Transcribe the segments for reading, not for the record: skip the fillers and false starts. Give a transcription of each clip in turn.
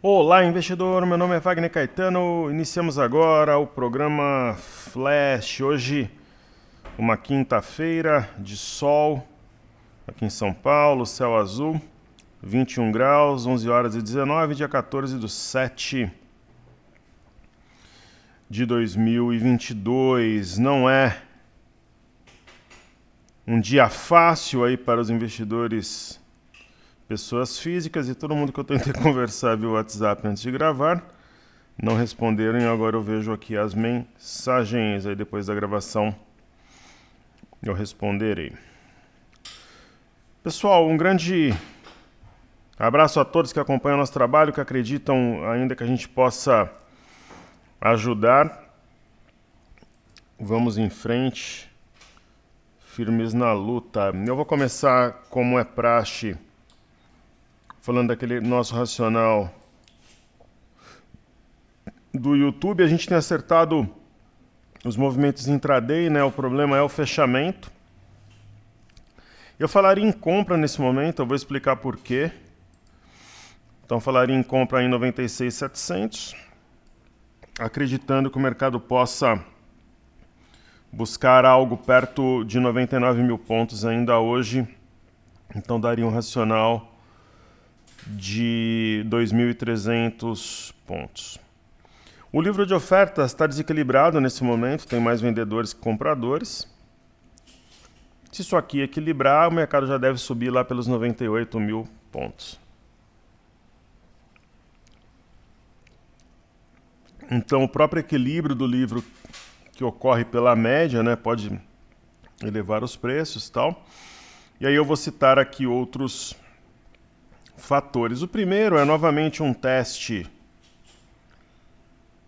Olá, investidor. Meu nome é Wagner Caetano. Iniciamos agora o programa Flash. Hoje, uma quinta-feira de sol aqui em São Paulo, céu azul, 21 graus, 11 horas e 19, dia 14 de 7 de 2022. Não é um dia fácil aí para os investidores, pessoas físicas, e todo mundo que eu tentei conversar via WhatsApp antes de gravar não responderam, e agora eu vejo aqui as mensagens, aí depois da gravação eu responderei. Pessoal, um grande abraço a todos que acompanham nosso trabalho, que acreditam ainda que a gente possa ajudar. Vamos em frente, firmes na luta. Eu vou começar, como é praxe, falando daquele nosso racional do YouTube. A gente tem acertado os movimentos intraday, né? O problema é o fechamento. Eu falaria em compra nesse momento, eu vou explicar por quê. Então, falaria em compra em 96.700, acreditando que o mercado possa buscar algo perto de 99 mil pontos ainda hoje. Então, daria um racional de 2.300 pontos. O livro de ofertas está desequilibrado nesse momento, tem mais vendedores que compradores. Se isso aqui equilibrar, o mercado já deve subir lá pelos 98 mil pontos. Então, o próprio equilíbrio do livro, que ocorre pela média, né, pode elevar os preços e tal. E aí eu vou citar aqui outros fatores. O primeiro é novamente um teste.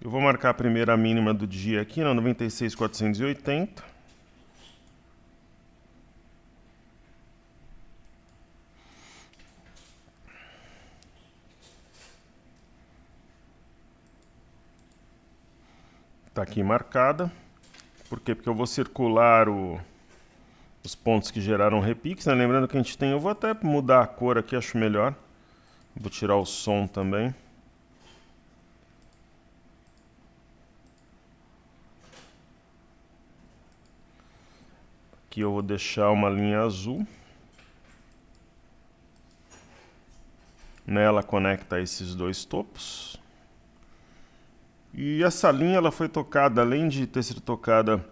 Eu vou marcar a primeira mínima do dia aqui, na 96.480. Está aqui marcada. Por quê? Porque eu vou circular os pontos que geraram repiques, né? Lembrando que a gente tem... Eu vou até mudar a cor aqui, acho melhor. Vou tirar o som também. Aqui eu vou deixar uma linha azul. Nela conecta esses dois topos. E essa linha ela foi tocada, além de ter sido tocada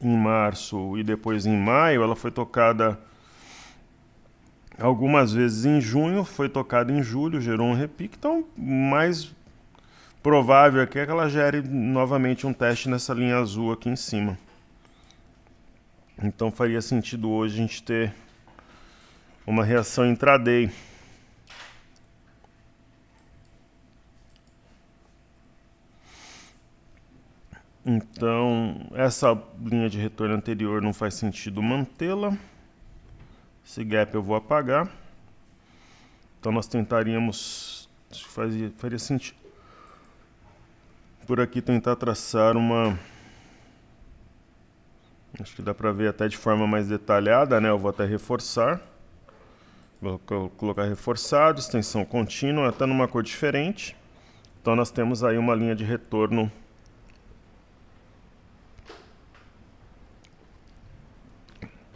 em março e depois em maio, ela foi tocada algumas vezes em junho, foi tocada em julho, gerou um repique. Então, mais provável aqui é que ela gere novamente um teste nessa linha azul aqui em cima. Então, faria sentido hoje a gente ter uma reação intraday. Então, essa linha de retorno anterior não faz sentido mantê-la. Esse gap eu vou apagar. Então, nós tentaríamos, faria sentido por aqui tentar traçar uma... Acho que dá para ver até de forma mais detalhada, né? Eu vou até reforçar. Vou colocar reforçado, extensão contínua, até numa cor diferente. Então, nós temos aí uma linha de retorno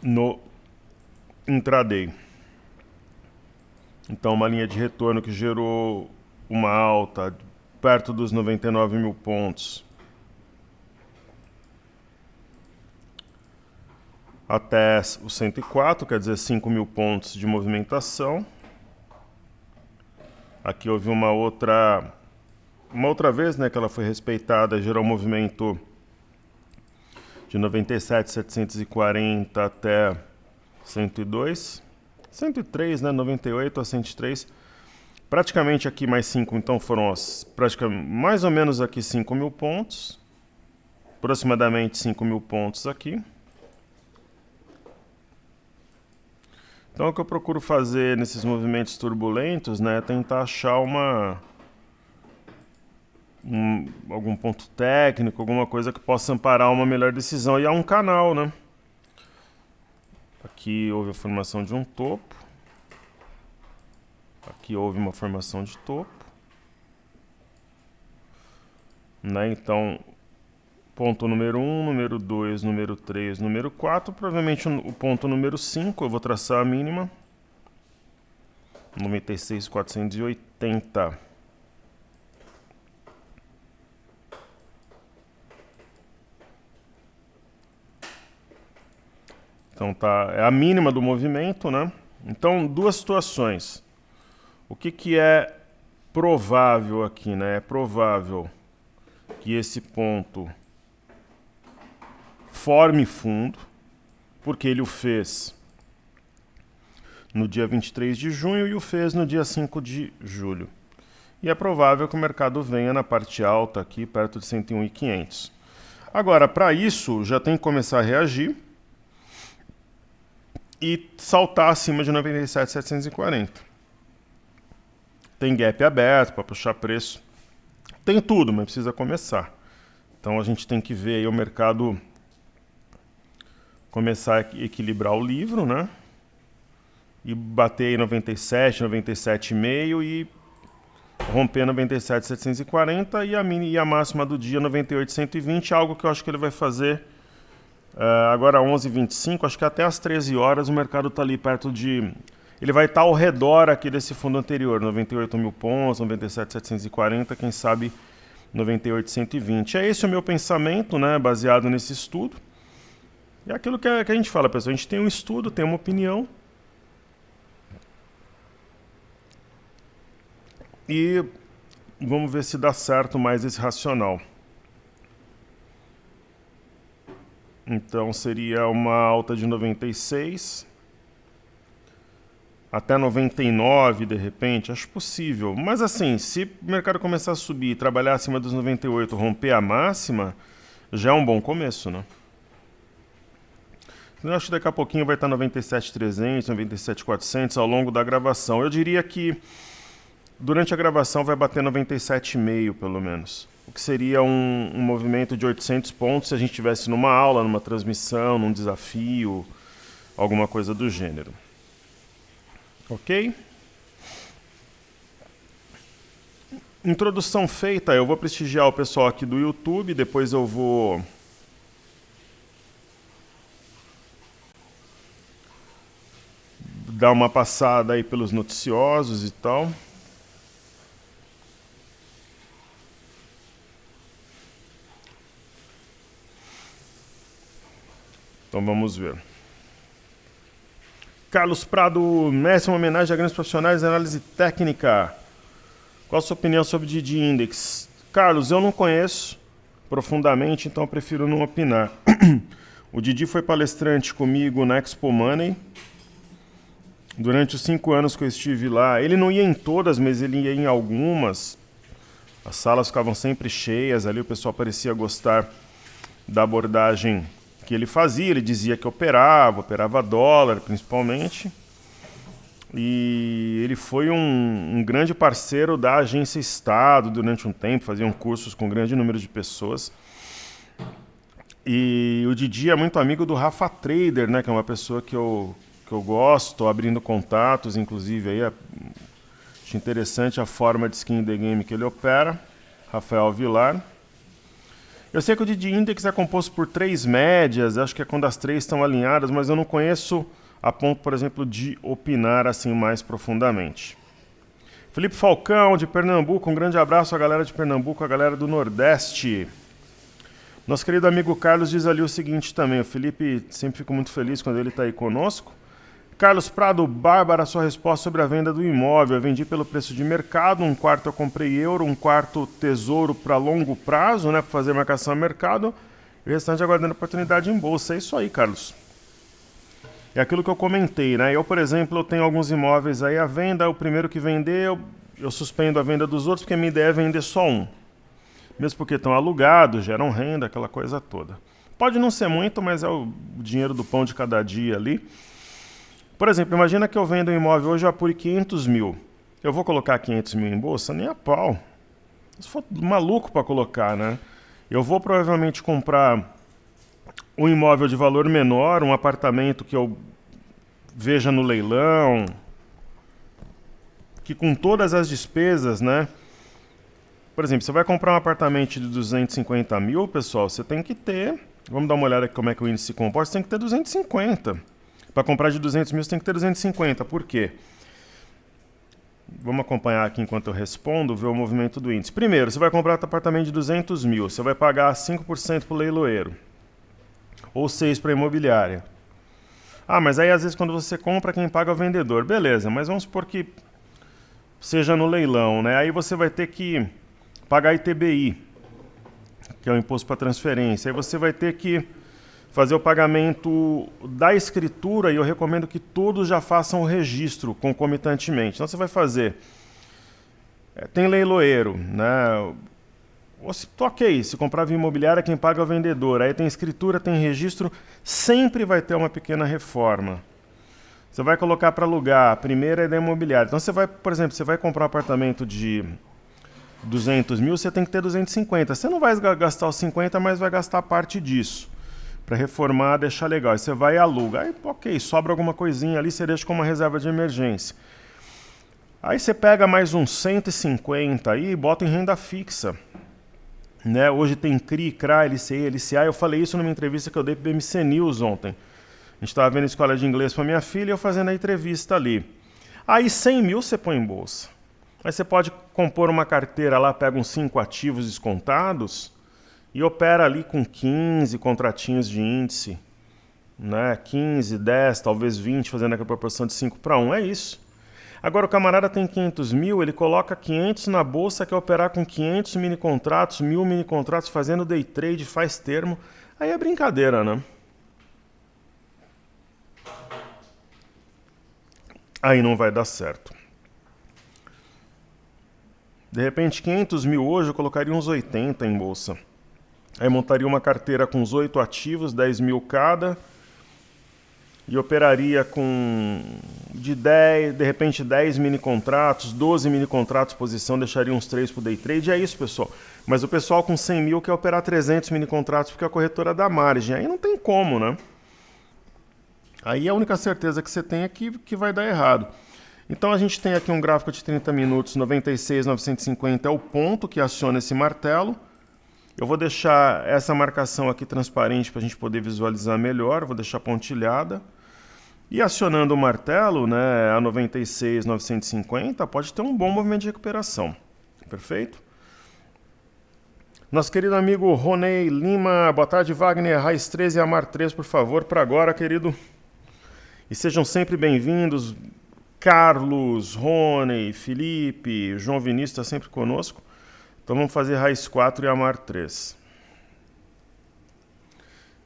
no intraday. Então, uma linha de retorno que gerou uma alta perto dos 99 mil pontos até os 104, quer dizer, 5 mil pontos de movimentação. Aqui houve uma outra vez, né, que ela foi respeitada, gerou um movimento de 97.740 até 102, 103, né, 98 a 103, praticamente aqui mais 5, então foram praticamente mais ou menos aqui 5 mil pontos, aproximadamente 5 mil pontos aqui. Então o que eu procuro fazer nesses movimentos turbulentos, né, é tentar achar algum ponto técnico, alguma coisa que possa amparar uma melhor decisão. E há um canal, né? Aqui houve a formação de um topo. Aqui houve uma formação de topo. né? Então, ponto número 1, número 2, número 3, número 4, provavelmente o ponto número 5, eu vou traçar a mínima. 96.480. Então tá, é a mínima do movimento, né? Então, duas situações. O que é provável aqui, né? É provável que esse ponto forme fundo, porque ele o fez no dia 23 de junho e o fez no dia 5 de julho. E é provável que o mercado venha na parte alta aqui, perto de 101.500. Agora, para isso, já tem que começar a reagir e saltar acima de 97.740. Tem gap aberto para puxar preço. Tem tudo, mas precisa começar. Então a gente tem que ver aí o mercado começar a equilibrar o livro, né? E bater aí 97, 97,5 e romper 97.740 e a máxima do dia 98.120, algo que eu acho que ele vai fazer agora 11h25, acho que até às 13 horas o mercado está ali perto de... Ele vai estar ao redor aqui desse fundo anterior, 98 mil pontos, 97.740, quem sabe 98.120. É esse o meu pensamento, né, baseado nesse estudo. É aquilo que a gente fala, pessoal, a gente tem um estudo, tem uma opinião. E vamos ver se dá certo mais esse racional. Então seria uma alta de 96 até 99 de repente, acho possível. Mas assim, se o mercado começar a subir, trabalhar acima dos 98, romper a máxima, já é um bom começo, né? Eu acho que daqui a pouquinho vai estar 97.300, 97.400 ao longo da gravação. Eu diria que durante a gravação vai bater 97,5 pelo menos. O que seria um movimento de 800 pontos se a gente estivesse numa aula, numa transmissão, num desafio, alguma coisa do gênero. Ok? Introdução feita, eu vou prestigiar o pessoal aqui do YouTube, depois eu vou dar uma passada aí pelos noticiosos e tal. Então vamos ver. Carlos Prado, mestre, uma homenagem a grandes profissionais de análise técnica. Qual a sua opinião sobre o Didi Index? Carlos, eu não conheço profundamente, então eu prefiro não opinar. O Didi foi palestrante comigo na Expo Money. Durante os 5 anos que eu estive lá, ele não ia em todas, mas ele ia em algumas. As salas ficavam sempre cheias, ali o pessoal parecia gostar da abordagem que ele fazia. Ele dizia que operava dólar principalmente. E ele foi um grande parceiro da Agência Estado durante um tempo, faziam cursos com um grande número de pessoas. E o Didi é muito amigo do Rafa Trader, né, que é uma pessoa que eu gosto, estou abrindo contatos, inclusive aí acho interessante a forma de skin in the game que ele opera, Rafael Vilar. Eu sei que o Didi Index é composto por 3 médias, acho que é quando as 3 estão alinhadas, mas eu não conheço a ponto, por exemplo, de opinar assim mais profundamente. Felipe Falcão, de Pernambuco, um grande abraço à galera de Pernambuco, à galera do Nordeste. Nosso querido amigo Carlos diz ali o seguinte também, o Felipe sempre fico muito feliz quando ele está aí conosco. Carlos Prado, Bárbara, sua resposta sobre a venda do imóvel. Eu vendi pelo preço de mercado, 1/4 eu comprei euro, 1/4 tesouro para longo prazo, né, para fazer marcação a mercado, e o restante aguardando oportunidade em bolsa. É isso aí, Carlos. É aquilo que eu comentei, né? Eu, por exemplo, eu tenho alguns imóveis aí à venda, o primeiro que vender, eu suspendo a venda dos outros, porque a minha ideia é vender só um. Mesmo porque estão alugados, geram renda, aquela coisa toda. Pode não ser muito, mas é o dinheiro do pão de cada dia ali. Por exemplo, imagina que eu vendo um imóvel hoje, eu apure 500 mil. Eu vou colocar 500 mil em bolsa? Nem a pau. Se for maluco para colocar, né? Eu vou provavelmente comprar um imóvel de valor menor, um apartamento que eu veja no leilão, que com todas as despesas, né, Por exemplo, você vai comprar um apartamento de 250 mil, pessoal, você tem que ter... Vamos dar uma olhada aqui como é que o índice se comporta. Você tem que ter 250. Para comprar de 200 mil, você tem que ter 250. Por quê? Vamos acompanhar aqui enquanto eu respondo, ver o movimento do índice. Primeiro, você vai comprar um apartamento de 200 mil. Você vai pagar 5% para o leiloeiro. Ou 6% para a imobiliária. Ah, mas aí às vezes quando você compra, quem paga é o vendedor. Beleza, mas vamos supor que seja no leilão, né? Aí você vai ter que pagar ITBI, que é o imposto para transferência. Aí você vai ter que fazer o pagamento da escritura e eu recomendo que todos já façam o registro concomitantemente. Então você vai fazer... tem leiloeiro, né? Ok, se comprar via imobiliária, quem paga é o vendedor. Aí tem escritura, tem registro, sempre vai ter uma pequena reforma. Você vai colocar para alugar, a primeira é da imobiliária. Então você vai, por exemplo, você vai comprar um apartamento de 200 mil, você tem que ter 250. Você não vai gastar os 50, mas vai gastar parte disso. Para reformar, deixar legal. Aí você vai e aluga. Aí, ok, sobra alguma coisinha ali, você deixa como uma reserva de emergência. Aí você pega mais uns 150 aí e bota em renda fixa. Né? Hoje tem CRI, CRA, LCI, LCA. Eu falei isso numa entrevista que eu dei para o BMC News ontem. A gente estava vendo a escola de inglês para minha filha e eu fazendo a entrevista ali. Aí 100 mil você põe em bolsa. Aí você pode compor uma carteira lá, pega uns 5 ativos descontados e opera ali com 15 contratinhos de índice. Né? 15, 10, talvez 20, fazendo aquela proporção de 5:1. É isso. Agora o camarada tem 500 mil, ele coloca 500 na bolsa, quer operar com 500 mini contratos, 1000 mini contratos, fazendo day trade, faz termo. Aí é brincadeira, né? Aí não vai dar certo. De repente, 500 mil hoje, eu colocaria uns 80 em bolsa. Aí montaria uma carteira com os 8 ativos, 10 mil cada, e operaria com de 10, de repente 10 mini contratos, 12 mini contratos posição, deixaria uns 3 para o day trade. É isso, pessoal. Mas o pessoal com 100 mil quer operar 300 mini contratos porque a corretora dá margem. Aí não tem como, né? Aí a única certeza que você tem é que vai dar errado. Então a gente tem aqui um gráfico de 30 minutos, 96,950 é o ponto que aciona esse martelo. Eu vou deixar essa marcação aqui transparente para a gente poder visualizar melhor, vou deixar pontilhada. E acionando o martelo, né, a 96,950, pode ter um bom movimento de recuperação. Perfeito? Nosso querido amigo Ronei Lima, boa tarde, Wagner, Raiz 13 e Amar 3, por favor, para agora, querido. E sejam sempre bem-vindos. Carlos, Rony, Felipe, João Vinícius está sempre conosco. Então vamos fazer Raiz 4 e Amar 3.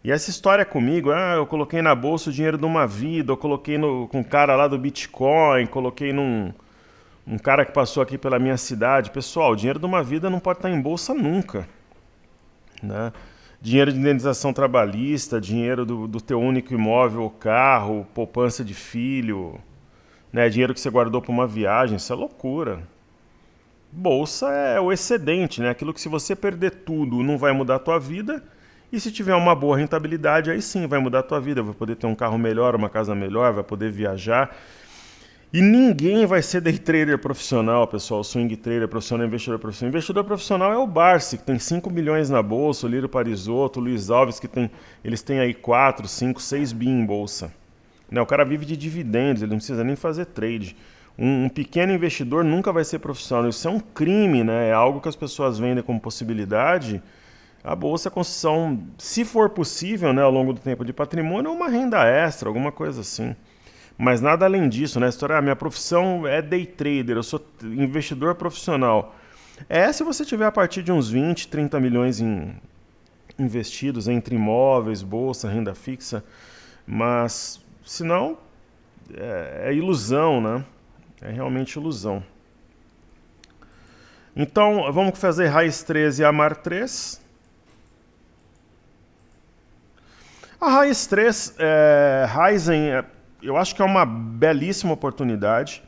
E essa história comigo, eu coloquei na bolsa o dinheiro de uma vida, eu coloquei com um cara lá do Bitcoin, coloquei num cara que passou aqui pela minha cidade. Pessoal, o dinheiro de uma vida não pode estar em bolsa nunca. Né? Dinheiro de indenização trabalhista, dinheiro do teu único imóvel ou carro, poupança de filho, né? Dinheiro que você guardou para uma viagem, isso é loucura. Bolsa é o excedente, né? Aquilo que se você perder tudo não vai mudar a tua vida, e se tiver uma boa rentabilidade, aí sim vai mudar a tua vida, vai poder ter um carro melhor, uma casa melhor, vai poder viajar. E ninguém vai ser day trader profissional, pessoal, swing trader profissional, investidor profissional. Investidor profissional é o Barsi, que tem 5 milhões na bolsa, o Lírio Parisotto, o Luiz Alves, eles têm aí 4, 5, 6 bi em bolsa. Né? O cara vive de dividendos, ele não precisa nem fazer trade. Um pequeno investidor nunca vai ser profissional. Isso é um crime, né? É algo que as pessoas vendem como possibilidade. A bolsa é construção, se for possível, né, ao longo do tempo de patrimônio, uma renda extra, alguma coisa assim. Mas nada além disso, né? A história, minha profissão é day trader, eu sou investidor profissional. Se você tiver a partir de uns 20, 30 milhões investidos entre imóveis, bolsa, renda fixa, mas se não, é ilusão, né? É realmente ilusão. Então, vamos fazer Raiz 13 e Amar 3. A Raiz 3, Raizen, eu acho que é uma belíssima oportunidade.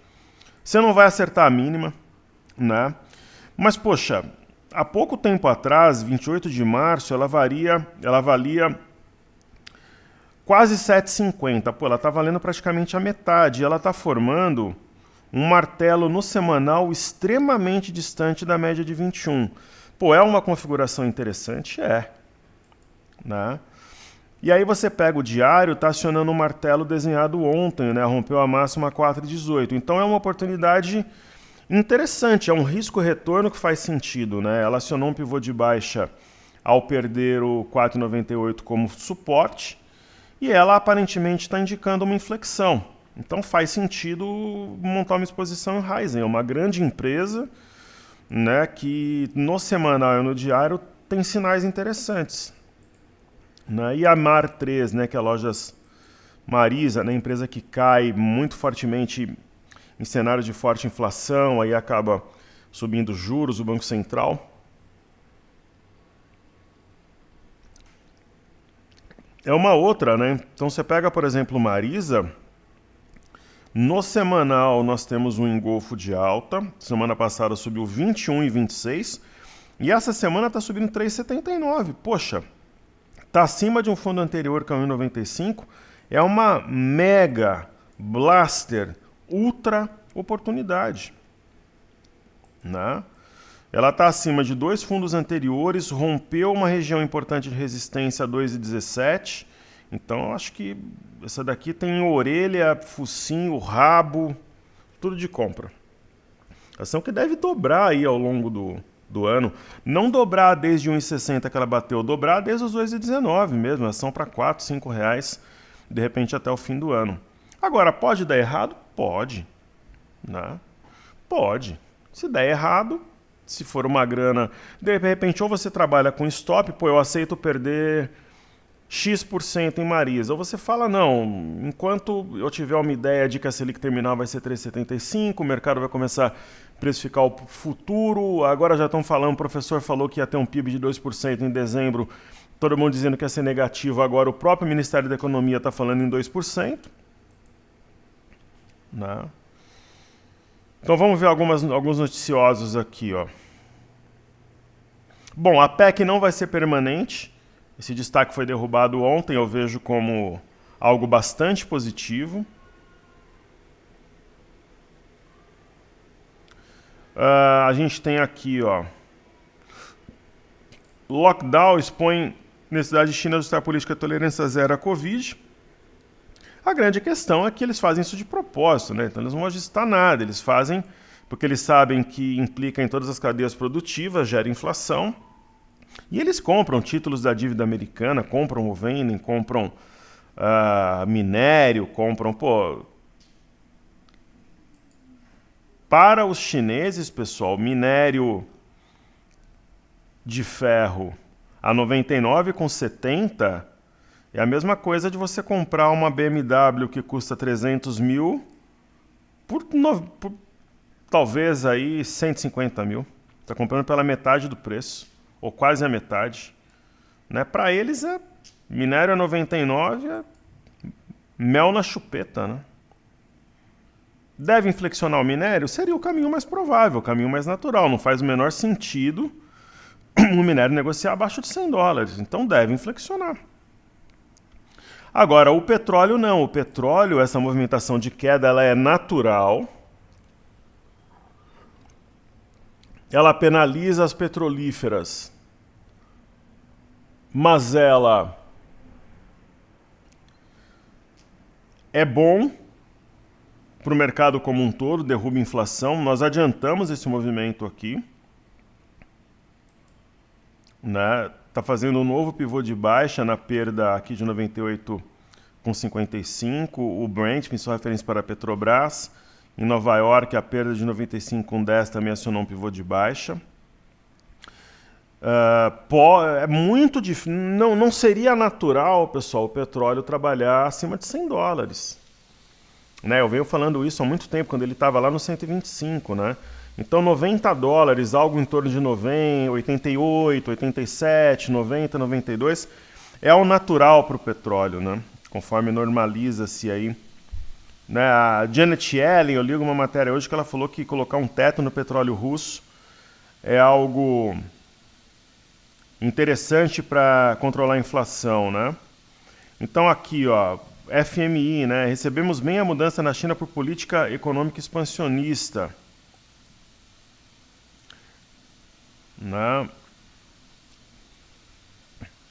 Você não vai acertar a mínima, né? Mas, poxa, há pouco tempo atrás, 28 de março, ela valia quase 7,50. Pô, ela está valendo praticamente a metade. Ela está formando um martelo no semanal extremamente distante da média de 21. Pô, é uma configuração interessante? É. Né? E aí você pega o diário, está acionando um martelo desenhado ontem, né? Rompeu a máxima 4,18. Então é uma oportunidade interessante, é um risco-retorno que faz sentido. Né? Ela acionou um pivô de baixa ao perder o 4,98 como suporte e ela aparentemente está indicando uma inflexão. Então faz sentido montar uma exposição em Raizen. É uma grande empresa, né, que no semanal e no diário tem sinais interessantes. Né? E a Mar3, né, que é a Lojas Marisa, né, empresa que cai muito fortemente em cenário de forte inflação, aí acaba subindo juros, o Banco Central. É uma outra, né? Então você pega, por exemplo, Marisa. No semanal, nós temos um engolfo de alta. Semana passada subiu 21,26. E essa semana está subindo 3,79. Poxa, está acima de um fundo anterior que é 1,95. É uma mega blaster, ultra oportunidade. Né? Ela está acima de dois fundos anteriores, rompeu uma região importante de resistência a 2,17. Então, eu acho que essa daqui tem orelha, focinho, rabo, tudo de compra. Ação que deve dobrar aí ao longo do ano. Não dobrar desde 1,60 que ela bateu, dobrar desde os 2,19 mesmo. Ação para R$ 4, R$ 5, de repente até o fim do ano. Agora, pode dar errado? Pode. Né? Pode. Se der errado, se for uma grana, de repente ou você trabalha com stop, pô, eu aceito perder X% em Marisa. Ou você fala, não, enquanto eu tiver uma ideia de que a Selic terminal vai ser 3,75, o mercado vai começar a precificar o futuro, agora já estão falando, o professor falou que ia ter um PIB de 2% em dezembro, todo mundo dizendo que ia ser negativo, agora o próprio Ministério da Economia está falando em 2%. Né? Então vamos ver alguns noticiosos aqui. Ó. Bom, a PEC não vai ser permanente. Esse destaque foi derrubado ontem, eu vejo como algo bastante positivo. A gente tem aqui, ó, lockdown expõe necessidade de China ajustar a política de tolerância zero à Covid. A grande questão é que eles fazem isso de propósito, né? Então eles não vão ajustar nada, eles fazem porque eles sabem que implica em todas as cadeias produtivas, gera inflação. E eles compram títulos da dívida americana, compram ou vendem, compram minério, compram... Pô, para os chineses, pessoal, minério de ferro a 99,70 é a mesma coisa de você comprar uma BMW que custa 300 mil por talvez aí 150 mil. Está comprando pela metade do preço, ou quase a metade. Né? Para eles, minério a 99 é mel na chupeta. Né? Deve inflexionar o minério? Seria o caminho mais provável, o caminho mais natural. Não faz o menor sentido o minério negociar abaixo de $100. Então deve inflexionar. Agora, o petróleo não. O petróleo, essa movimentação de queda, ela é natural. Ela penaliza as petrolíferas. Mas ela é bom para o mercado como um todo, derruba a inflação. Nós adiantamos esse movimento aqui. Né? Tá fazendo um novo pivô de baixa na perda aqui de 98,55. O Brent, principal referência para a Petrobras. Em Nova York, a perda de 95,10 também acionou um pivô de baixa. É muito difícil. Não seria natural, pessoal, o petróleo trabalhar acima de $100. Né? Eu venho falando isso há muito tempo, quando ele estava lá no 125, né? Então, $90, algo em torno de 90, 88, 87, 90, 92, é o natural para o petróleo, né? Conforme normaliza-se aí. Né? A Janet Yellen, eu li uma matéria hoje que ela falou que colocar um teto no petróleo russo é algo interessante para controlar a inflação, né? Então aqui, ó, FMI, né? Recebemos bem a mudança na China por política econômica expansionista. Né?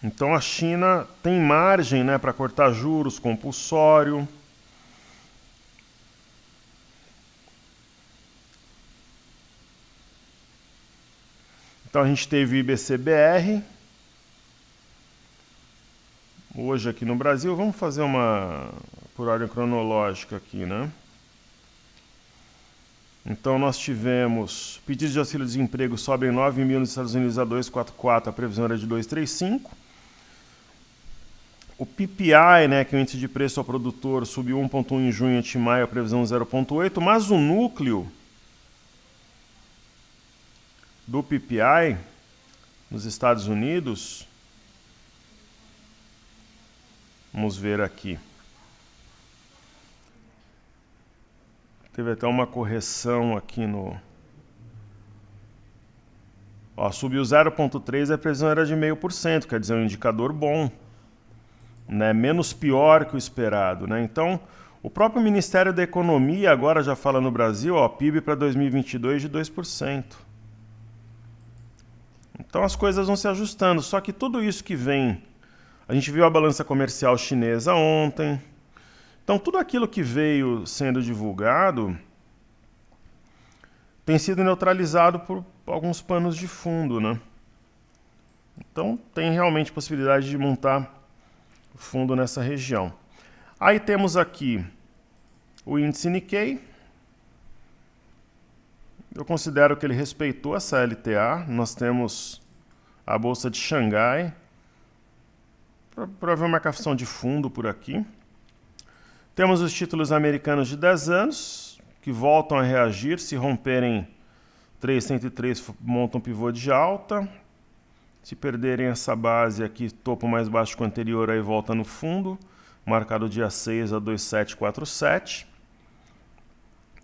Então a China tem margem, né, para cortar juros compulsório. Então a gente teve o IBCBR. Hoje aqui no Brasil, vamos fazer uma por ordem cronológica aqui, né? Então nós tivemos pedidos de auxílio-desemprego sobem 9 mil nos Estados Unidos a 2,44, a previsão era de 2,35. O PPI, né, que é o índice de preço ao produtor, subiu 1,1 em junho ante maio, a previsão 0,8, mas o núcleo do PPI nos Estados Unidos, vamos ver aqui. Teve até uma correção aqui no... Ó, subiu 0,3 e a previsão era de 0,5%, quer dizer, um indicador bom, né? Menos pior que o esperado, né? Então, o próprio Ministério da Economia agora já fala no Brasil, ó, PIB para 2022 de 2%. Então as coisas vão se ajustando, só que tudo isso que vem... A gente viu a balança comercial chinesa ontem. Então tudo aquilo que veio sendo divulgado tem sido neutralizado por alguns panos de fundo, né? Então tem realmente possibilidade de montar fundo nessa região. Aí temos aqui o índice Nikkei. Eu considero que ele respeitou essa LTA. Nós temos a Bolsa de Xangai. Para ver uma marcação de fundo por aqui. Temos os títulos americanos de 10 anos, que voltam a reagir. Se romperem 303, montam pivô de alta. Se perderem essa base aqui, topo mais baixo que o anterior, aí volta no fundo. Marcado dia 6 a 2747.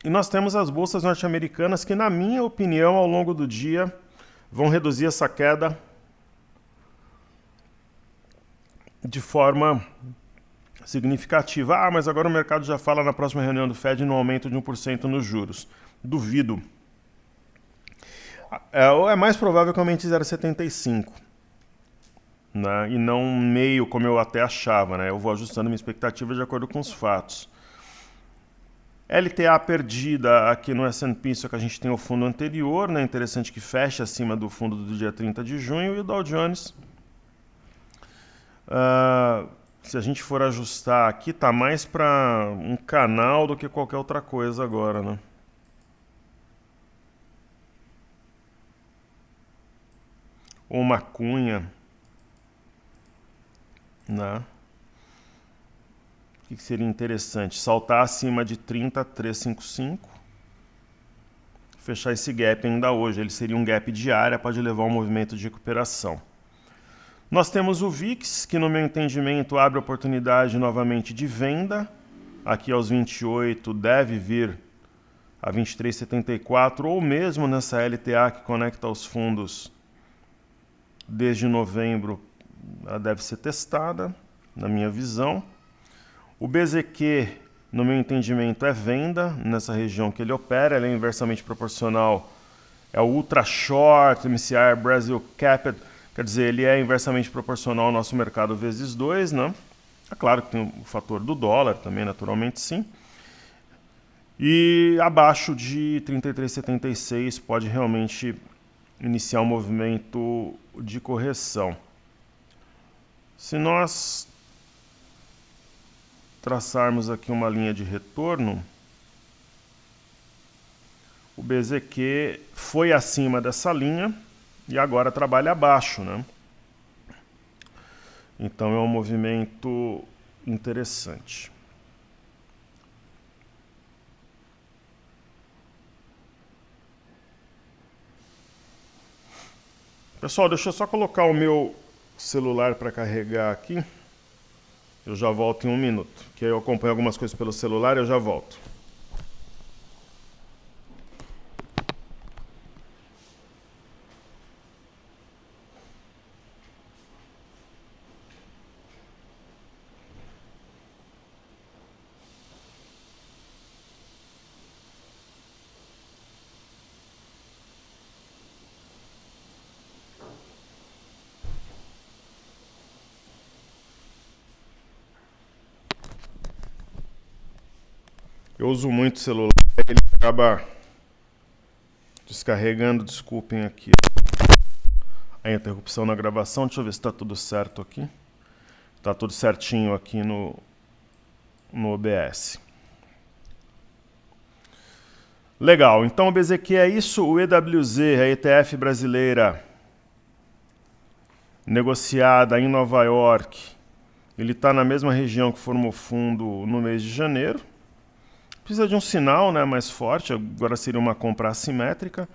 E nós temos as bolsas norte-americanas que, na minha opinião, ao longo do dia, vão reduzir essa queda de forma significativa. Ah, mas agora o mercado já fala na próxima reunião do Fed no aumento de 1% nos juros. Duvido. É mais provável que aumente 0,75. Né? E não meio, como eu até achava. Né? Eu vou ajustando minha expectativa de acordo com os fatos. LTA perdida aqui no S&P, só que a gente tem o fundo anterior. Né? Interessante que feche acima do fundo do dia 30 de junho. E o Dow Jones... se a gente for ajustar aqui, tá mais para um canal do que qualquer outra coisa agora, né? Ou uma cunha, né? O que seria interessante? Saltar acima de 30,355, fechar esse gap ainda hoje. Ele seria um gap diário, pode levar a um movimento de recuperação. Nós temos o VIX, que no meu entendimento abre oportunidade novamente de venda. Aqui aos 28 deve vir a 23,74 ou mesmo nessa LTA que conecta aos fundos desde novembro, ela deve ser testada, na minha visão. O BZQ, no meu entendimento, é venda nessa região que ele opera, ele é inversamente proporcional, é o Ultra Short, MSCI Brasil Capital. Quer dizer, ele é inversamente proporcional ao nosso mercado vezes 2, né? É claro que tem o fator do dólar também, naturalmente sim. E abaixo de 33,76 pode realmente iniciar um movimento de correção. Se nós traçarmos aqui uma linha de retorno, o BZQ foi acima dessa linha e agora trabalha abaixo, né? Então é um movimento interessante. Pessoal, deixa eu só colocar o meu celular para carregar aqui. Eu já volto em 1 minuto, que aí eu acompanho algumas coisas pelo celular e eu já volto. Eu uso muito o celular, ele acaba descarregando, desculpem aqui a interrupção na gravação. Deixa eu ver se está tudo certo aqui. Está tudo certinho aqui no OBS. Legal, então o BZQ é isso. O EWZ, a ETF brasileira, negociada em Nova York, ele está na mesma região que formou fundo no mês de janeiro. Precisa de um sinal, né, mais forte, agora seria uma compra assimétrica,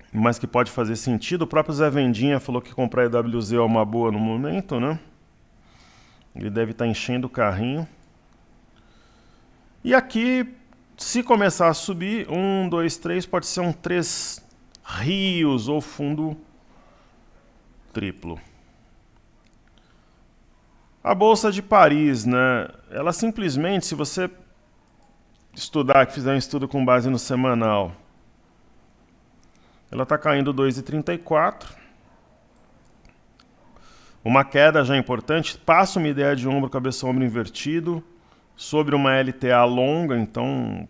mas que pode fazer sentido. O próprio Zé Vendinha falou que comprar EWZ é uma boa no momento, né? Ele deve estar enchendo o carrinho. E aqui, se começar a subir, 1, 2, 3, pode ser um 3 rios ou fundo triplo. A Bolsa de Paris, né? Ela simplesmente, se você estudar, que fizer um estudo com base no semanal, ela está caindo 2,34. Uma queda já importante, passa uma ideia de ombro, cabeça, ombro invertido, sobre uma LTA longa, então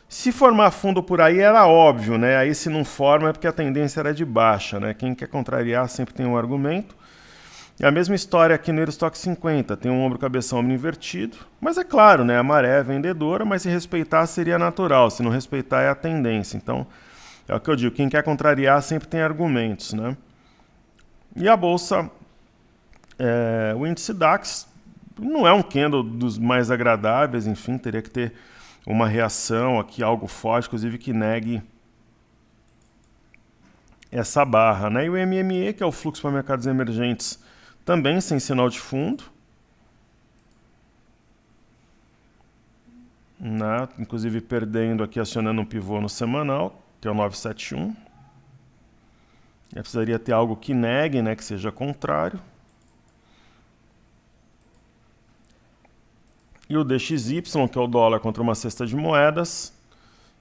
se formar fundo por aí era óbvio, né? Aí se não forma é porque a tendência era de baixa, né? Quem quer contrariar sempre tem um argumento. E a mesma história aqui no Eurostock 50, tem um ombro, cabeça, ombro invertido, mas é claro, né? A maré é vendedora, mas se respeitar seria natural, se não respeitar é a tendência. Então, é o que eu digo, quem quer contrariar sempre tem argumentos, né? E a bolsa, o índice DAX, não é um candle dos mais agradáveis, enfim, teria que ter uma reação aqui, algo forte, inclusive que negue essa barra, né? E o MME, que é o fluxo para mercados emergentes, também sem sinal de fundo, né? Inclusive perdendo aqui, acionando um pivô no semanal, que é o 971. Eu precisaria ter algo que negue, né? Que seja contrário. E o DXY, que é o dólar contra uma cesta de moedas,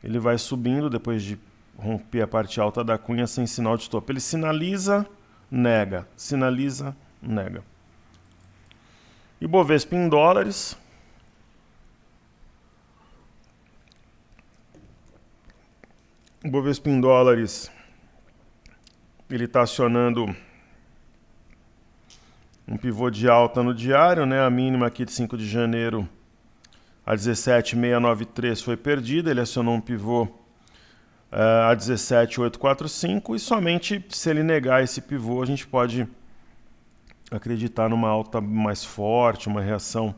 ele vai subindo depois de romper a parte alta da cunha sem sinal de topo. Ele sinaliza, nega, sinaliza, nega. E Bovespa em dólares. O Bovespa em dólares, ele está acionando um pivô de alta no diário, né? A mínima aqui de 5 de janeiro, a 17,693 foi perdida, ele acionou um pivô a 17,845 e somente se ele negar esse pivô a gente pode acreditar numa alta mais forte, uma reação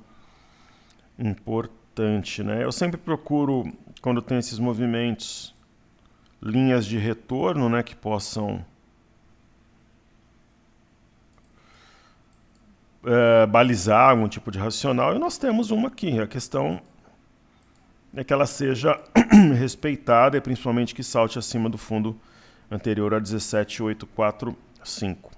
importante, né? Eu sempre procuro, quando tem esses movimentos, linhas de retorno, né, que possam balizar algum tipo de racional, e nós temos uma aqui. A questão é que ela seja respeitada e principalmente que salte acima do fundo anterior a 17,845.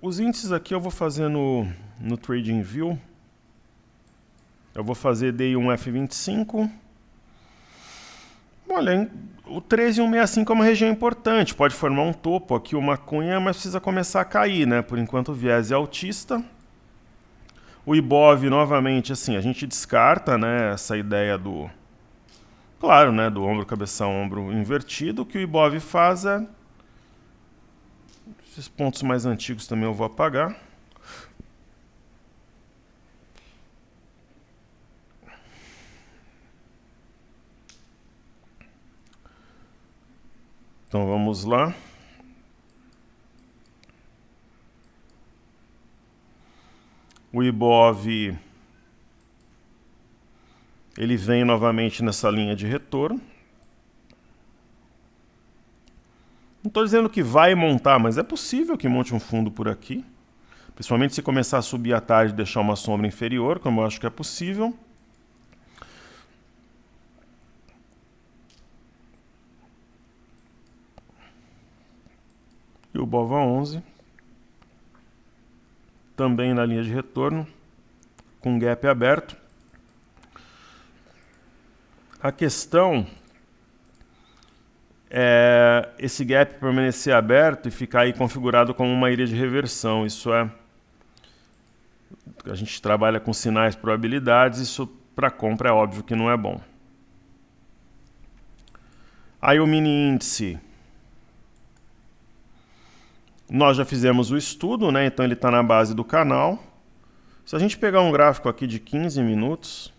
Os índices aqui eu vou fazer no TradingView. Eu vou fazer DI1 F25. Olha, o 13,165 é uma região importante. Pode formar um topo aqui, uma cunha, mas precisa começar a cair, né? Por enquanto o viés é altista. O IBOV, novamente, assim, a gente descarta, né, essa ideia do... Claro, né, do ombro, cabeça, ombro invertido. O que o IBOV faz é... Esses pontos mais antigos também eu vou apagar. Então vamos lá. O IBOV, ele vem novamente nessa linha de retorno. Não estou dizendo que vai montar, mas é possível que monte um fundo por aqui. Principalmente se começar a subir à tarde e deixar uma sombra inferior, como eu acho que é possível. E o BOVA11, também na linha de retorno, com gap aberto. A questão esse gap permanecer aberto e ficar aí configurado como uma ilha de reversão. Isso a gente trabalha com sinais, probabilidades, isso para compra é óbvio que não é bom. Aí o mini índice, nós já fizemos o estudo, né? Então ele está na base do canal. Se a gente pegar um gráfico aqui de 15 minutos,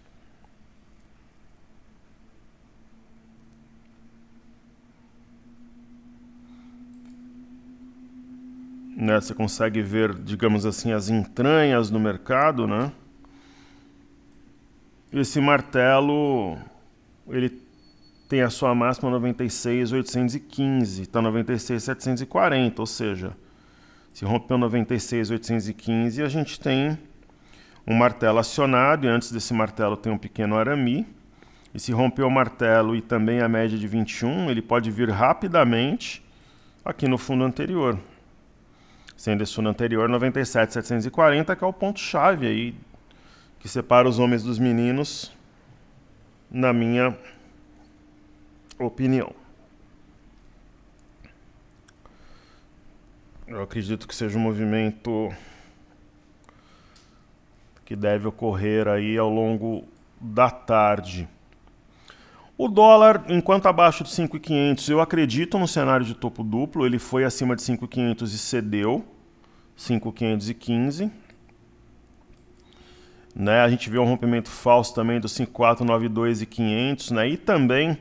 né, você consegue ver, digamos assim, as entranhas do mercado, né? Esse martelo, ele tem a sua máxima 96.815, está 96.740, ou seja, se rompeu 96.815, a gente tem um martelo acionado, e antes desse martelo tem um pequeno arame, e se rompeu o martelo e também a média de 21, ele pode vir rapidamente aqui no fundo anterior, sendo esse fundo anterior 97.740, que é o ponto-chave aí, que separa os homens dos meninos, na minha opinião. Eu acredito que seja um movimento que deve ocorrer aí ao longo da tarde. O dólar, enquanto abaixo de 5.500, eu acredito no cenário de topo duplo, ele foi acima de 5.500 e cedeu, 5.515. Né? A gente viu um rompimento falso também do 5.492 e 500, né? E também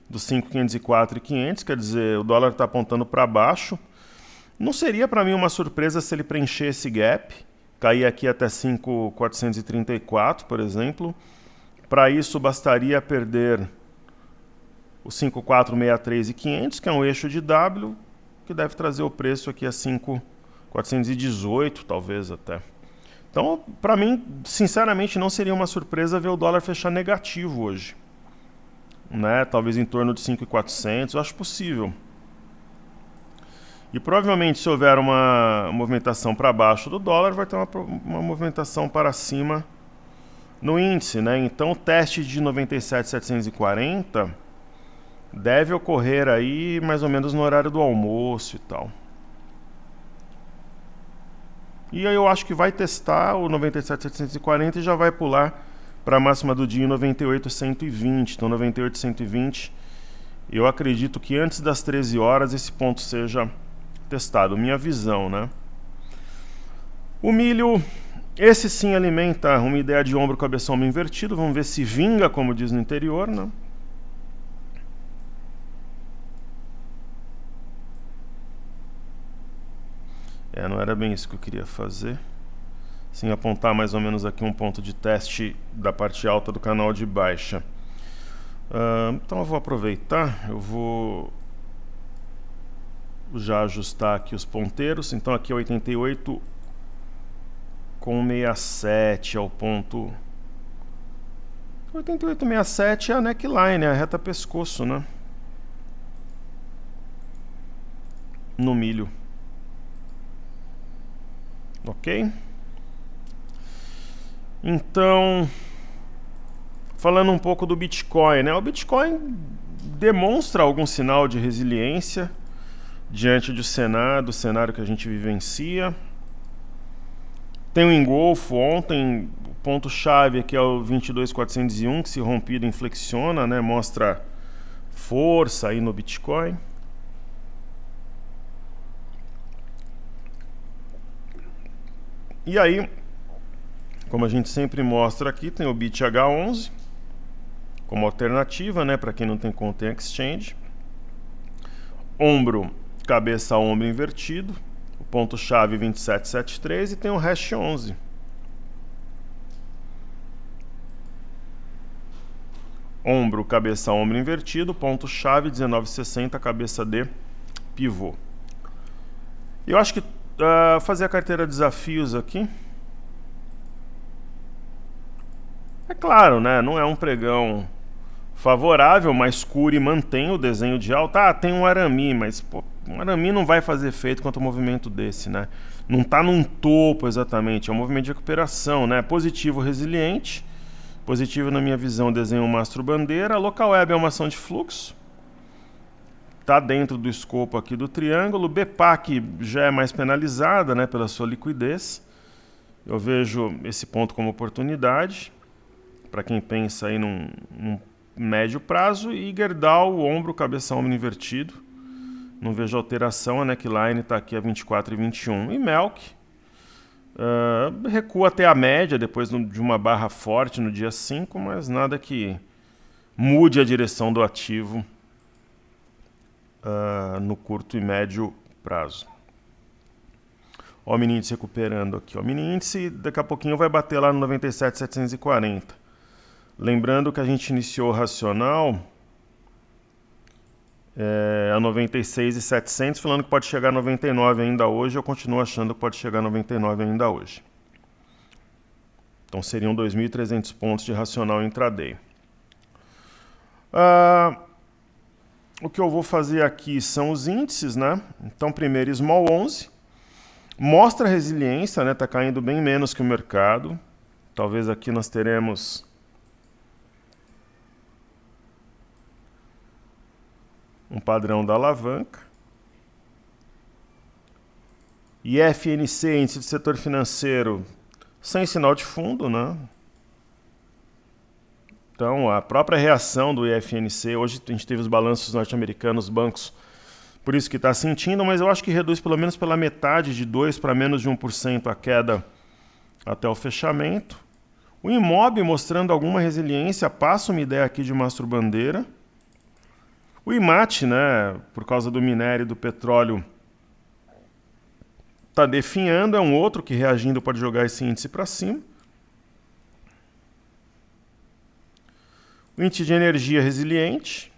do 5.504 e 500, quer dizer, o dólar está apontando para baixo. Não seria para mim uma surpresa se ele preencher esse gap, cair aqui até 5.434, por exemplo. Para isso bastaria perder o 5.463 e 500, que é um eixo de W, que deve trazer o preço aqui a 5.418, talvez até. Então, para mim, sinceramente, não seria uma surpresa ver o dólar fechar negativo hoje. Né? Talvez em torno de 5.400, eu acho possível. E provavelmente, se houver uma movimentação para baixo do dólar, vai ter uma movimentação para cima no índice. Né? Então, o teste de 97.740 deve ocorrer aí mais ou menos no horário do almoço e tal. E aí eu acho que vai testar o 97.740 e já vai pular para a máxima do dia em 98.120. Então 98.120, eu acredito que antes das 13 horas esse ponto seja testado. Minha visão, né? O milho, esse sim alimenta uma ideia de ombro, cabeça, ombro invertido. Vamos ver se vinga, como diz no interior, né? Não era bem isso que eu queria fazer. Sim, apontar mais ou menos aqui um ponto de teste da parte alta do canal de baixa. Então eu vou aproveitar, eu vou já ajustar aqui os ponteiros. Então aqui é 88,67 é o ponto. 88,67 é a neckline, é a reta pescoço, né? No milho. Ok? Então, falando um pouco do Bitcoin, né? O Bitcoin demonstra algum sinal de resiliência diante do cenário que a gente vivencia. Tem um engolfo ontem, o ponto-chave aqui é o 22.401, que se rompido inflexiona, né? Mostra força aí no Bitcoin. E aí, como a gente sempre mostra aqui, tem o BitH11 como alternativa, né, para quem não tem conta em exchange. Ombro, cabeça, ombro invertido. O ponto-chave 2773 e tem o hash 11. Ombro, cabeça, ombro invertido. Ponto-chave 1960, cabeça de pivô. Eu acho que fazer a carteira desafios aqui. É claro, né? Não é um pregão favorável, mas cure e mantém o desenho de alta. Tem um arame, mas pô, um arame não vai fazer efeito contra um movimento desse, né? Não está num topo exatamente, é um movimento de recuperação, né? Positivo, resiliente. Positivo, na minha visão, desenho mastro bandeira. Local web é uma ação de fluxo. está dentro do escopo aqui do triângulo. BPAC já é mais penalizada, né, pela sua liquidez. Eu vejo esse ponto como oportunidade para quem pensa aí num médio prazo. E Gerdau, ombro, cabeção, ombro invertido. Não vejo alteração, a neckline está aqui a 24,21. E Melk recua até a média depois de uma barra forte no dia 5, mas nada que mude a direção do ativo no curto e médio prazo. Ó, o mini índice recuperando aqui. O mini índice daqui a pouquinho vai bater lá no 97,740. Lembrando que a gente iniciou o racional a 96,700, falando que pode chegar a 99 ainda hoje. Eu continuo achando que pode chegar a 99 ainda hoje. Então seriam 2.300 pontos de racional intraday. O que eu vou fazer aqui são os índices, né? Então, primeiro, Small 11. Mostra resiliência, né? Está caindo bem menos que o mercado. Talvez aqui nós teremos um padrão da alavanca. E FNC, índice do setor financeiro, sem sinal de fundo, né? Então, a própria reação do IFNC, hoje a gente teve os balanços norte-americanos, bancos, por isso que está sentindo, mas eu acho que reduz pelo menos pela metade, de 2% para menos de 1% a queda até o fechamento. O Imob mostrando alguma resiliência, passa uma ideia aqui de mastro bandeira. O IMAT, né, por causa do minério e do petróleo, está definhando, é um outro que reagindo pode jogar esse índice para cima. O índice de energia resiliente,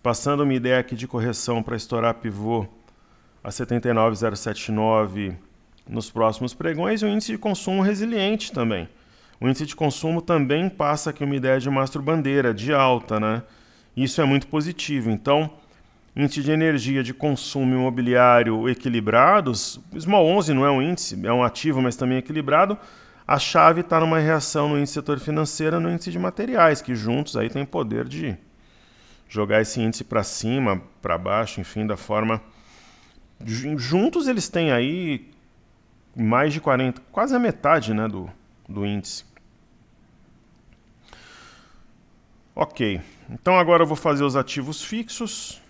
passando uma ideia aqui de correção para estourar pivô a 79,079 nos próximos pregões. E o índice de consumo resiliente também. O índice de consumo também passa aqui uma ideia de mastro bandeira, de alta, né? Isso é muito positivo. Então, índice de energia, de consumo imobiliário equilibrados. Small 11 não é um índice, é um ativo, mas também equilibrado. A chave está numa reação no índice setor financeiro, no índice de materiais, que juntos aí tem poder de jogar esse índice para cima, para baixo, enfim, da forma... Juntos eles têm aí mais de 40, quase a metade, né, do índice. Ok, então agora eu vou fazer os ativos fixos.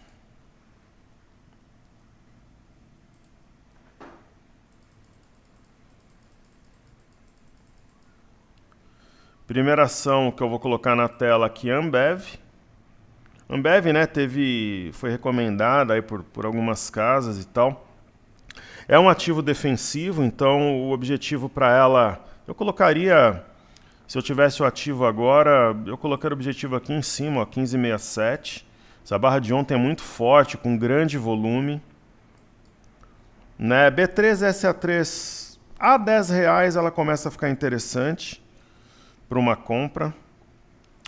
Primeira ação que eu vou colocar na tela aqui é Ambev. Ambev, né, foi recomendada aí por algumas casas e tal. É um ativo defensivo, então o objetivo para ela... Eu colocaria, se eu tivesse o ativo agora, eu colocaria o objetivo aqui em cima, ó, 15,67. Essa barra de ontem é muito forte, com grande volume. Né, B3, SA3, a R$10 ela começa a ficar interessante para uma compra.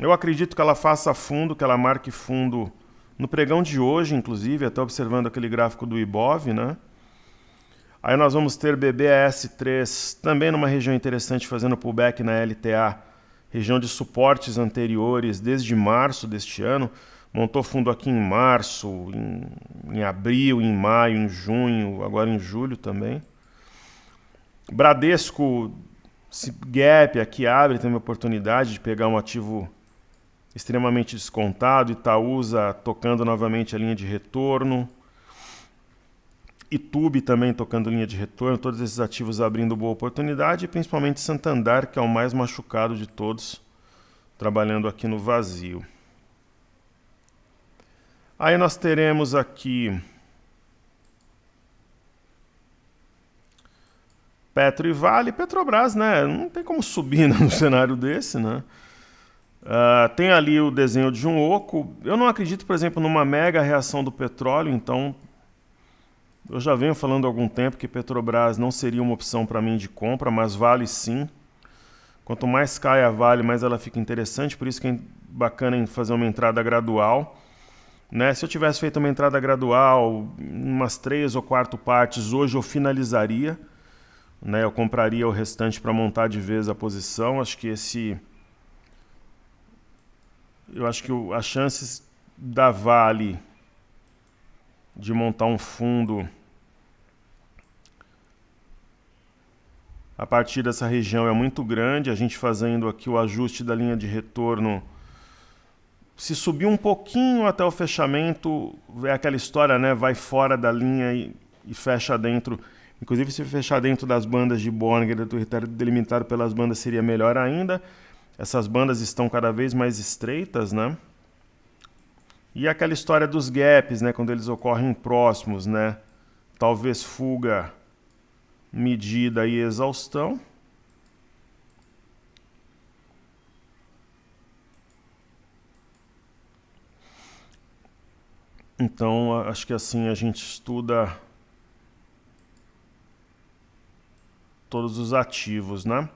Eu acredito que ela faça fundo, que ela marque fundo no pregão de hoje, inclusive, até observando aquele gráfico do Ibov, né? Aí nós vamos ter BBS3 também numa região interessante, fazendo pullback na LTA, região de suportes anteriores desde março deste ano. Montou fundo aqui em março, em abril, em maio, em junho, agora em julho também. Bradesco, esse gap aqui abre também a oportunidade de pegar um ativo extremamente descontado. Itaúsa tocando novamente a linha de retorno. Itube também tocando linha de retorno. Todos esses ativos abrindo boa oportunidade. E principalmente Santander, que é o mais machucado de todos, trabalhando aqui no vazio. Aí nós teremos aqui Petro e Vale. Petrobras, né? Não tem como subir num cenário desse, né? Tem ali o desenho de um oco. Eu não acredito, por exemplo, numa mega reação do petróleo, então eu já venho falando há algum tempo que Petrobras não seria uma opção para mim de compra, mas Vale sim. Quanto mais cai a Vale, mais ela fica interessante, por isso que é bacana em fazer uma entrada gradual. Né? Se eu tivesse feito uma entrada gradual, umas 3 ou 4 partes, hoje eu finalizaria. Né? Eu compraria o restante para montar de vez a posição. Acho que as chances da Vale de montar um fundo a partir dessa região é muito grande. A gente fazendo aqui o ajuste da linha de retorno, se subir um pouquinho até o fechamento, é aquela história, né? Vai fora da linha e fecha dentro. Inclusive, se fechar dentro das bandas de Bollinger, do território delimitado pelas bandas, seria melhor ainda. Essas bandas estão cada vez mais estreitas, né? E aquela história dos gaps, né? Quando eles ocorrem próximos, né? Talvez fuga, medida e exaustão. Então, acho que assim a gente estuda todos os ativos, né?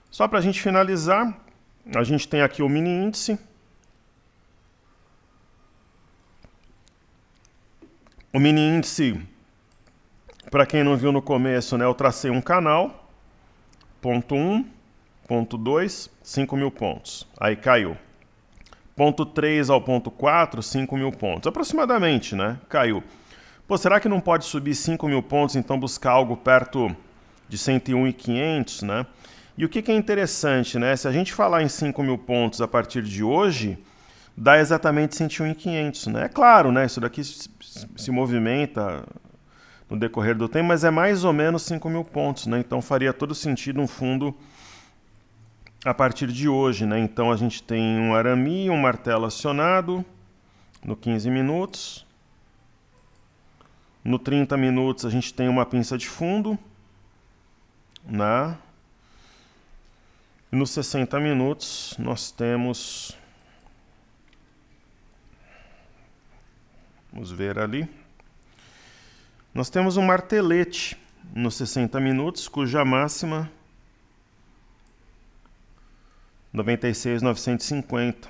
Só para a gente finalizar, a gente tem aqui o mini índice. O mini índice, para quem não viu no começo, né, eu tracei um canal, ponto 1, ponto 2, 5.000 pontos. Aí caiu. Ponto 3 ao ponto 4, 5.000 pontos. Aproximadamente, né? Caiu. Pô, será que não pode subir 5.000 pontos, então buscar algo perto de 101.500, né? E o que é interessante, né? Se a gente falar em 5.000 pontos a partir de hoje, dá exatamente 101.500, né? É claro, né? Isso daqui se movimenta no decorrer do tempo, mas é mais ou menos 5.000 pontos, né? Então faria todo sentido um fundo a partir de hoje, né? Então a gente tem um arame, um martelo acionado no 15 minutos. No 30 minutos a gente tem uma pinça de fundo, né? E nos 60 minutos nós temos, vamos ver ali, nós temos um martelete nos 60 minutos, cuja máxima 96.950.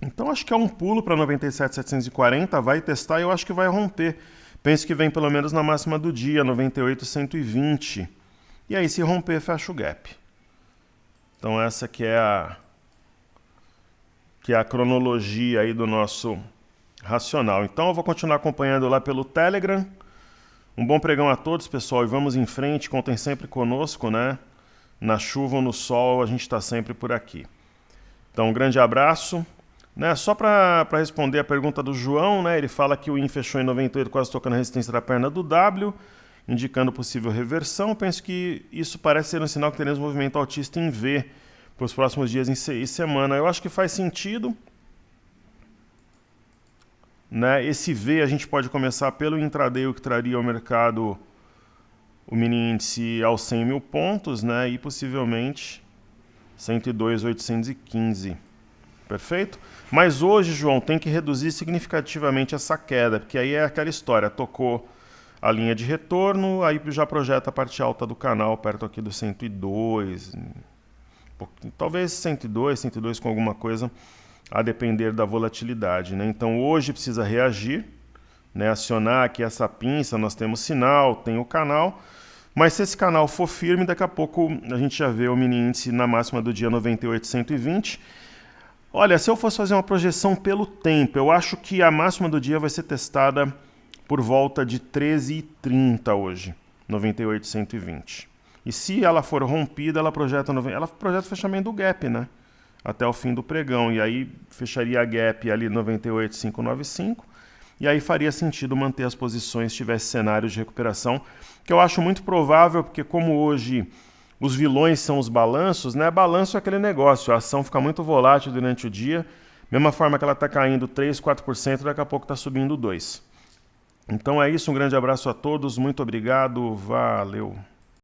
Então acho que é um pulo para 97.740, vai testar e eu acho que vai romper. Penso que vem pelo menos na máxima do dia, 98.120. E aí se romper, fecha o gap. Então essa que é a cronologia aí do nosso racional. Então eu vou continuar acompanhando lá pelo Telegram. Um bom pregão a todos, pessoal, e vamos em frente, contem sempre conosco, né? Na chuva ou no sol, a gente está sempre por aqui. Então, um grande abraço. Né? Só para responder a pergunta do João, né? Ele fala que o IN fechou em 98, quase tocando a resistência da perna do W, indicando possível reversão. Penso que isso parece ser um sinal que teremos movimento altista em V para os próximos dias e semana. Eu acho que faz sentido. Né? Esse V a gente pode começar pelo intraday, o que traria ao mercado o mini índice aos 100.000 pontos, né? E possivelmente 102.815. Perfeito? Mas hoje, João, tem que reduzir significativamente essa queda, porque aí é aquela história, tocou a linha de retorno, aí já projeta a parte alta do canal, perto aqui do 102, talvez 102 com alguma coisa, a depender da volatilidade, né? Então hoje precisa reagir, né? Acionar aqui essa pinça, nós temos sinal, tem o canal, mas se esse canal for firme, daqui a pouco a gente já vê o mini índice na máxima do dia 98.120. Olha, se eu fosse fazer uma projeção pelo tempo, eu acho que a máxima do dia vai ser testada por volta de 13h30 hoje, 98.120. E se ela for rompida, ela projeta o fechamento do gap, né? Até o fim do pregão. E aí fecharia a gap ali 98.595. E aí faria sentido manter as posições se tivesse cenários de recuperação, que eu acho muito provável, porque como hoje os vilões são os balanços, né? Balanço é aquele negócio, a ação fica muito volátil durante o dia, mesma forma que ela está caindo 3, 4%, daqui a pouco está subindo 2%. Então é isso, um grande abraço a todos, muito obrigado, valeu!